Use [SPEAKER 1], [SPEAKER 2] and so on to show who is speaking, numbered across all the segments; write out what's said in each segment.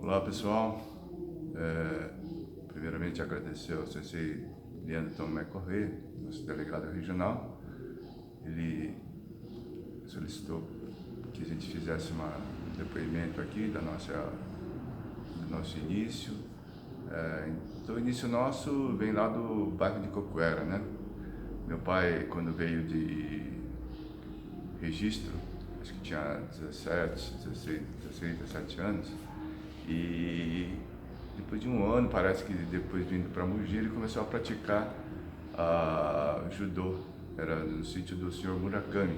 [SPEAKER 1] Olá pessoal, primeiramente agradecer ao Sensei Leandro Tomé Corrêa, nosso delegado regional. Ele solicitou que a gente fizesse um depoimento aqui do nosso início. Então o início nosso vem lá do bairro de Cocuera, né? Meu pai, quando veio de registro, acho que tinha 17 anos, e depois de um ano, parece que depois vindo para Mogi, ele começou a praticar judô. Era no sítio do senhor Murakami.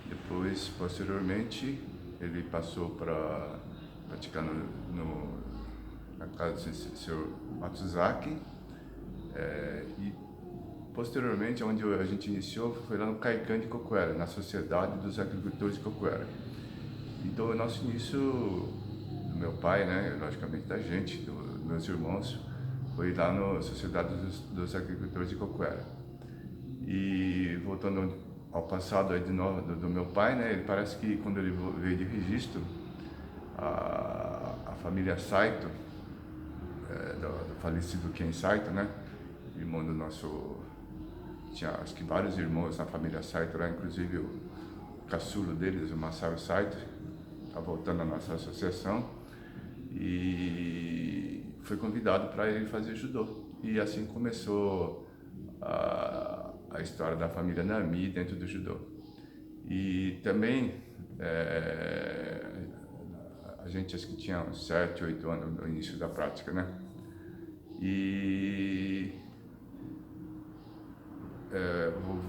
[SPEAKER 1] Depois, posteriormente, ele passou para praticar na casa do senhor Matsuzaki. E posteriormente, onde a gente iniciou, foi lá no Kaikan de Cocuera, na Sociedade dos Agricultores de Cocuera. Então, o nosso início, do meu pai, né, logicamente da gente, dos meus irmãos, foi lá na Sociedade dos Agricultores de Cocuera. E voltando ao passado aí do meu pai, né, ele parece que quando ele veio de registro, a família Saito, do falecido Ken Saito, né, irmão do nosso... Tinha acho que vários irmãos na família Saito lá, inclusive o caçulo deles, o Masaru Saito, está voltando à nossa associação, e foi convidado para ele fazer judô. E assim começou a história da família Nami dentro do judô. E também a gente acho que tinha uns 7, 8 anos no início da prática, né? E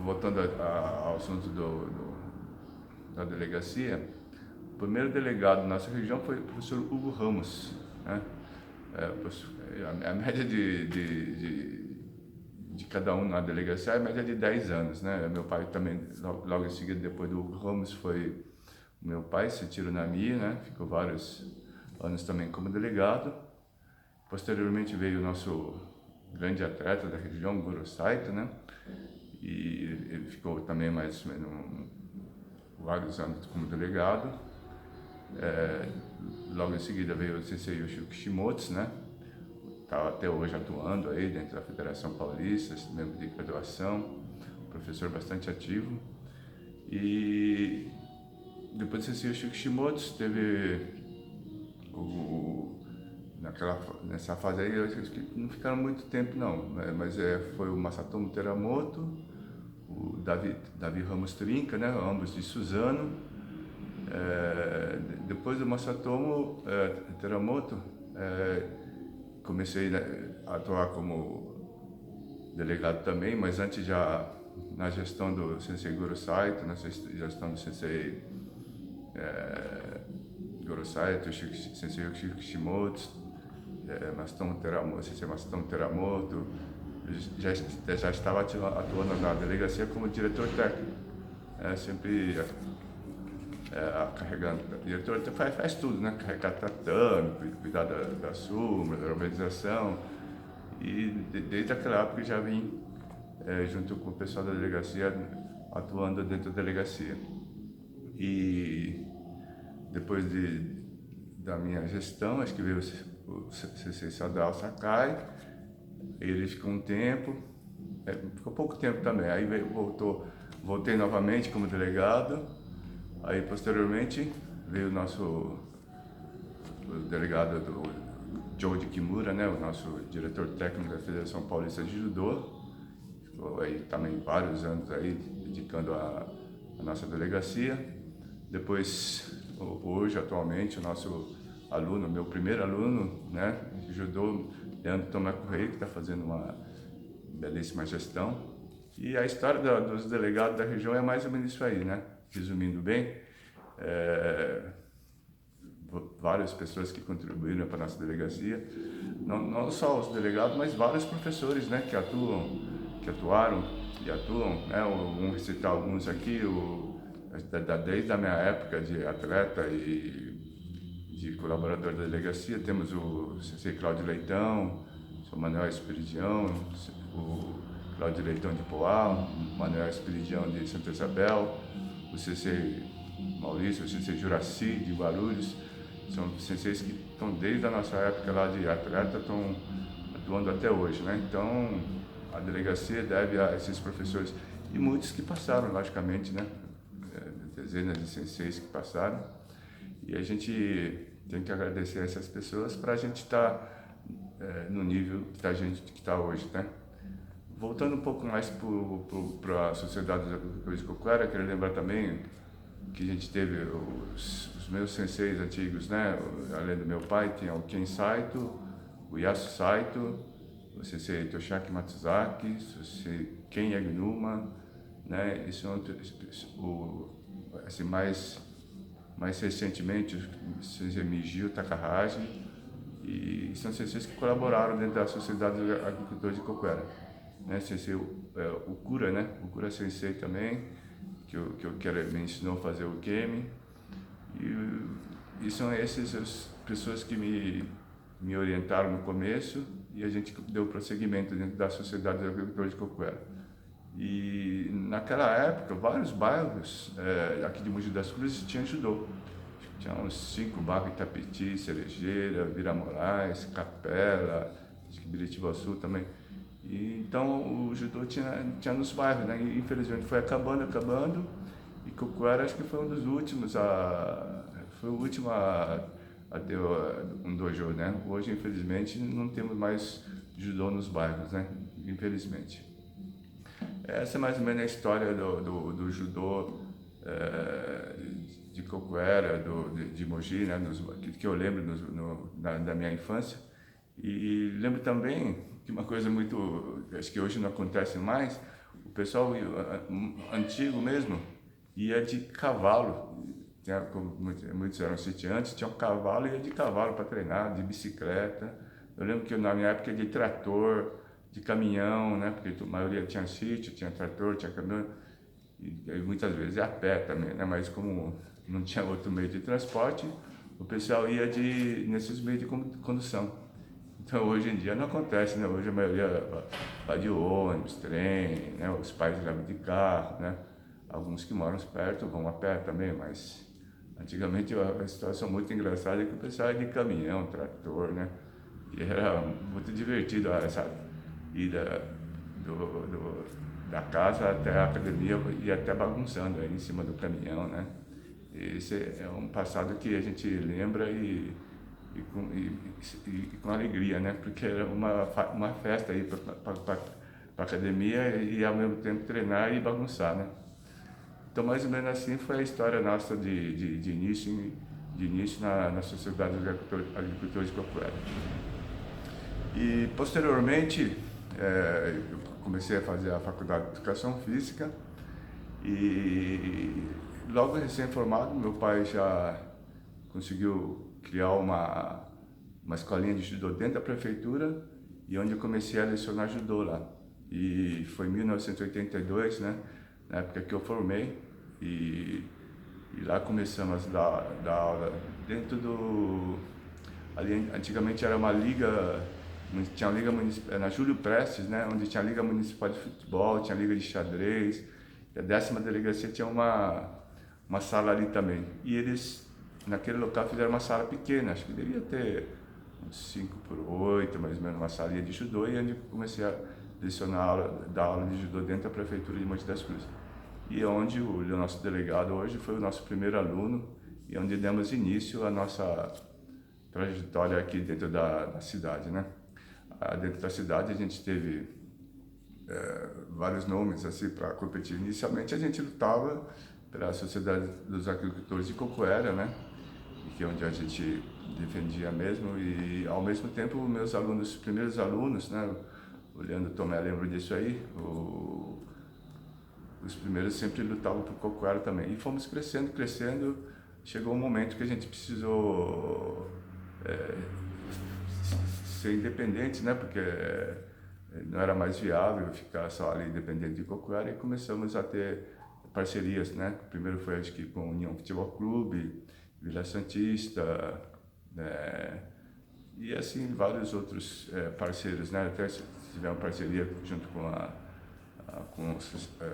[SPEAKER 1] voltando ao assunto da delegacia, o primeiro delegado da nossa região foi o professor Hugo Ramos, né? A média de cada um na delegacia é a média de 10 anos, né? Meu pai também, logo em seguida, depois do Hugo Ramos, foi o meu pai, Setiro Nami, né? Ficou vários anos também como delegado. Posteriormente veio o nosso grande atleta da região, Goro Saito, né? E ele ficou também mais ou menos vários anos como delegado. Logo em seguida veio o Sensei Yoshio Kishimoto, né? Está até hoje atuando aí dentro da Federação Paulista, membro de graduação, professor bastante ativo. E depois do Sensei Yoshio Kishimoto teve nessa fase aí, eu acho que não ficaram muito tempo não, mas foi o Masatomo Teramoto, o Davi Ramos Trinca, né, ambos de Suzano. Depois do Masatomo Teramoto, comecei a atuar como delegado também, mas antes já na gestão do Sensei Goro Saito, na gestão do Sensei Goro Saito, Sensei Yoshio Kishimoto, Sensei Masatomo Teramoto. Já estava atuando na delegacia como diretor técnico, sempre carregando. O diretor faz tudo, né? Carregar tatame, cuidar da súmula, da organização. E desde aquela época já vim junto com o pessoal da delegacia, atuando dentro da delegacia. E depois da minha gestão, acho que veio o Sensei Sadao Sakai, ele ficou um tempo, ficou pouco tempo também, aí voltei novamente como delegado. Aí posteriormente veio o delegado do Joe Kimura, né, o nosso diretor técnico da Federação Paulista de Judô. Ficou aí também vários anos aí dedicando a nossa delegacia. Depois, hoje, atualmente, o nosso aluno, meu primeiro aluno, né, de judô, Leandro Tomé Corrêa, que está fazendo uma belíssima gestão. E a história dos delegados da região é mais ou menos isso aí, né? Resumindo bem, várias pessoas que contribuíram para a nossa delegacia, não só os delegados, mas vários professores, né, que atuaram e atuam, né? Vamos citar alguns aqui, desde a minha época de atleta e de colaborador da delegacia, temos o Sensei Cláudio Leitão, o Sr. Manuel Esperidião, o Cláudio Leitão de Poá, o Manuel Esperidião de Santa Isabel, o Sensei Maurício, o Sensei Juraci de Guarulhos, São senseis que estão desde a nossa época lá de atleta, estão atuando até hoje, né? Então, a delegacia deve a esses professores e muitos que passaram, logicamente, né? Dezenas de senseis que passaram. E a gente tem que agradecer a essas pessoas para a gente estar no nível que a gente está hoje, né? Voltando um pouco mais para a Sociedade dos Agricultores de Coquara, queria lembrar também que a gente teve os meus senseis antigos, né? Além do meu pai, tinha o Ken Saito, o Yasu Saito, o sensei Toshaki Matsuzaki, o sensei Ken Yaginuma, né? E são assim, mais recentemente o sensei Mijio Takahashi, e são senseis que colaboraram dentro da Sociedade dos Agricultores de Coquara, né? Sensei o Kura, né? O Kura Sensei também, que me ensinou a fazer o Kemi, e são essas as pessoas que me orientaram no começo, e a gente deu prosseguimento dentro da Sociedade dos Agricultores de Coquara. E naquela época, vários bairros aqui de Mogi das Cruzes tinham judô. Tinha uns 5 bairros: Itapiti, Cerejeira, Vira Moraes, Capela, acho que Biritiba Sul também. E então o judô tinha nos bairros, né? E infelizmente foi acabando, e Coquara acho que foi um dos últimos foi o último a ter um dojo, né? Hoje, infelizmente, não temos mais judô nos bairros, né? Infelizmente. Essa é mais ou menos a história do judô de Coquara, de Mogi, né? Que eu lembro da minha infância. E lembro também que uma coisa muito, acho que hoje não acontece mais, o pessoal antigo mesmo ia de cavalo. Como muitos eram sitiantes, tinha um cavalo e ia de cavalo para treinar, de bicicleta. Eu lembro que na minha época ia de trator, de caminhão, né? Porque a maioria tinha sítio, tinha trator, tinha caminhão, e muitas vezes a pé também, né? Mas como não tinha outro meio de transporte, o pessoal ia nesses meios de condução. Então hoje em dia não acontece, né? Hoje a maioria vai de ônibus, trem, né? Os pais levam de carro, né? Alguns que moram perto vão a pé também, mas antigamente a situação muito engraçada é que o pessoal ia de caminhão, trator, né? E era muito divertido essa ida da casa até a academia e até bagunçando aí em cima do caminhão, né? Esse é um passado que a gente lembra e com alegria, né? Porque era uma festa aí para academia e ao mesmo tempo treinar e bagunçar, né? Então, mais ou menos assim foi a história nossa de início na Sociedade dos Agricultores de Coquara. E posteriormente eu comecei a fazer a Faculdade de Educação Física, e logo recém-formado meu pai já conseguiu criar uma escolinha de judô dentro da prefeitura, e onde eu comecei a lecionar judô lá. E foi em 1982, né, na época que eu formei, e lá começamos a dar aula dentro ali antigamente era uma liga, tinha uma liga municipal, na Júlio Prestes, né, onde tinha a Liga Municipal de Futebol, tinha a Liga de Xadrez, e a 10ª delegacia tinha uma sala ali também. E eles, naquele local, fizeram uma sala pequena, acho que deveria ter uns 5x8, mais ou menos, uma salinha de judô, e onde eu comecei a lecionar, dar aula de judô dentro da prefeitura de Mogi das Cruzes. E onde o nosso delegado hoje foi o nosso primeiro aluno, e onde demos início à nossa trajetória aqui dentro da cidade, né? Dentro da cidade a gente teve vários nomes assim para competir. Inicialmente a gente lutava pela Sociedade dos Agricultores de Coquara, né? Que é onde a gente defendia mesmo, e ao mesmo tempo meus alunos, primeiros alunos, né? O Leandro Tomé, lembro disso aí, os primeiros sempre lutavam por Coquara também. E fomos crescendo, chegou um momento que a gente precisou ser independente, né? Porque não era mais viável ficar só ali dependente de Coquara, e começamos a ter parcerias, né? Primeiro foi, acho que, com a União Futebol Clube, Vila Santista, e assim vários outros parceiros, né? Até tivemos parceria junto com a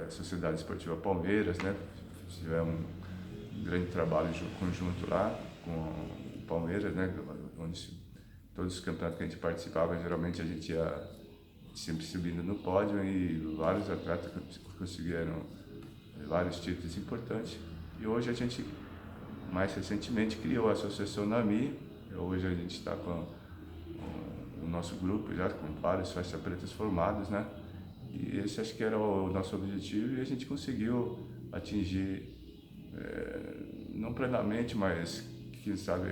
[SPEAKER 1] Sociedade Esportiva Palmeiras, né? Tivemos um grande trabalho conjunto lá com o Palmeiras, né? Onde todos os campeonatos que a gente participava, geralmente a gente ia sempre subindo no pódio e vários atletas conseguiram vários títulos importantes. E hoje a gente, mais recentemente, criou a Associação NAMI. Hoje a gente está com o nosso grupo já, com vários faixas pretas formados, né? E esse acho que era o nosso objetivo e a gente conseguiu atingir, não plenamente, mas quem sabe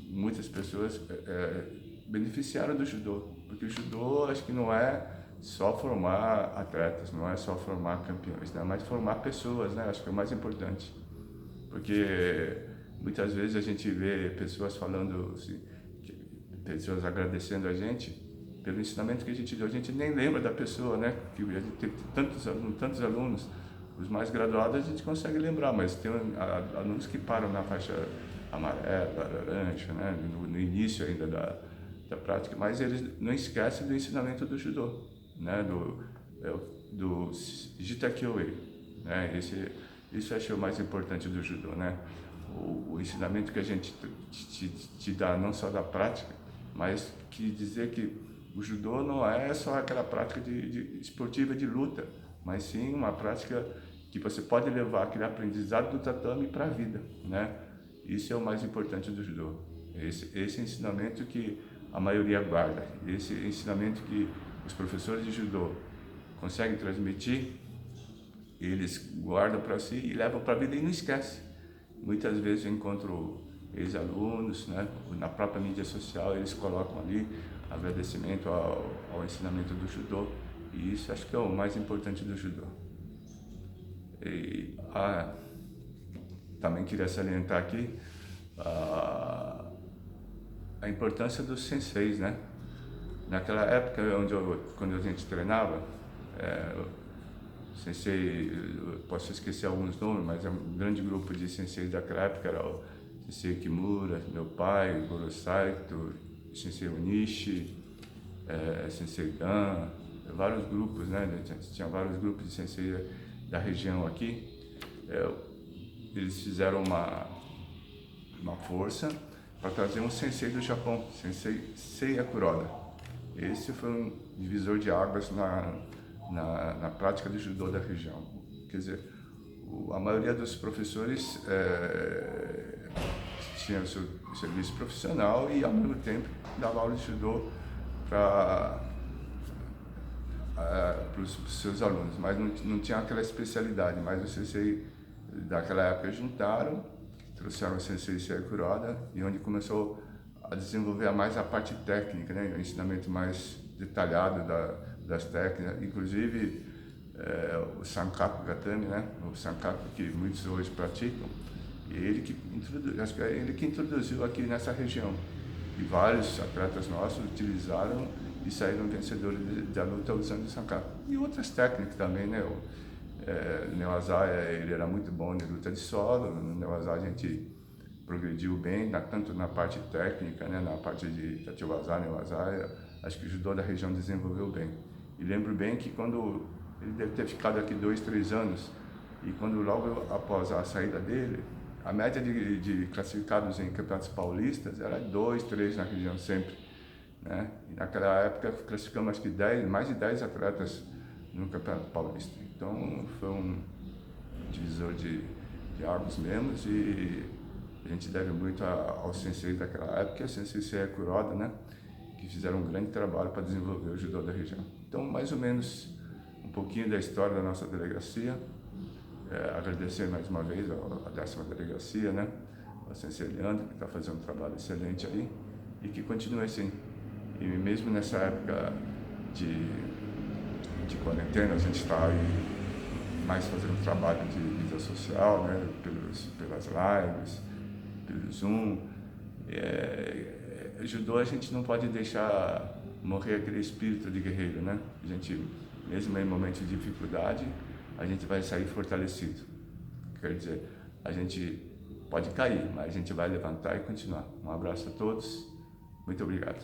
[SPEAKER 1] muitas pessoas beneficiaram do judô, porque o judô acho que não é só formar atletas, não é só formar campeões, né? Mas formar pessoas, né? Acho que é o mais importante, porque muitas vezes a gente vê pessoas falando, assim, pessoas agradecendo a gente pelo ensinamento que a gente deu, a gente nem lembra da pessoa, né? Que a gente tem tantos alunos, os mais graduados a gente consegue lembrar, mas tem alunos que param na faixa amarela, laranja, né? No início ainda da prática, mas eles não esquecem do ensinamento do judô, né? Do Jitakyo-e, né? Isso eu acho o mais importante do judô, né? O ensinamento que a gente te dá, não só da prática, mas que dizer que o judô não é só aquela prática de esportiva de luta, mas sim uma prática que você pode levar aquele aprendizado do tatame para a vida, né? Isso é o mais importante do judô. Esse ensinamento que a maioria guarda, esse ensinamento que os professores de judô conseguem transmitir, eles guardam para si e levam para a vida e não esquecem. Muitas vezes eu encontro ex-alunos, né, na própria mídia social, eles colocam ali agradecimento ao ensinamento do judô, e isso acho que é o mais importante do judô. E também queria salientar aqui a importância dos senseis, né? Naquela época quando a gente treinava, sensei, eu posso esquecer alguns nomes, mas é um grande grupo de senseis daquela época, era o sensei Kimura, meu pai, Goro Saito, sensei Onishi, sensei Dan, vários grupos, né? Tinha vários grupos de sensei da região aqui. Eles fizeram uma força para trazer um sensei do Japão, sensei Seiya Kuroda. Esse foi um divisor de águas na prática do judô da região. Quer dizer, a maioria dos professores tinha o seu serviço profissional e, ao mesmo tempo, dava aula de judô para os seus alunos, mas não tinha aquela especialidade. Mas o sensei daquela época juntaram, trouxeram o sensei Seiya Kuroda, e onde começou a desenvolver mais a parte técnica, né? O ensinamento mais detalhado das técnicas, inclusive o Sankaku Gatame, né? O Sankaku que muitos hoje praticam, e acho que é ele que introduziu aqui nessa região. E vários atletas nossos utilizaram e saíram vencedores da luta usando o Sankaku. E outras técnicas também, né? O Newaza, ele era muito bom em luta de solo. No Newaza a gente progrediu bem, tanto na parte técnica, né? Na parte de Tachiwaza, Newaza, acho que o judô da região desenvolveu bem. E lembro bem que quando ele deve ter ficado aqui 2, 3 anos, e quando logo após a saída dele, a média de classificados em campeonatos paulistas era 2, 3 na região sempre, né? E naquela época classificamos acho que mais de 10 atletas no campeonato paulista. Então foi um divisor de águas mesmo, e a gente deve muito aos senseis daquela época, a sensei Seiya Kuroda, né? Que fizeram um grande trabalho para desenvolver o judô da região. Então, mais ou menos um pouquinho da história da nossa delegacia. Agradecer mais uma vez a 10ª delegacia, né? A sensei Leandro, que está fazendo um trabalho excelente aí, e que continue assim. E mesmo nessa época de quarentena, a gente está aí mais fazendo trabalho de mídia social, né? Pelas lives, pelo Zoom. Judô a gente não pode deixar morrer aquele espírito de guerreiro, né? A gente, mesmo em momentos de dificuldade, a gente vai sair fortalecido. Quer dizer, a gente pode cair, mas a gente vai levantar e continuar. Um abraço a todos, muito obrigado.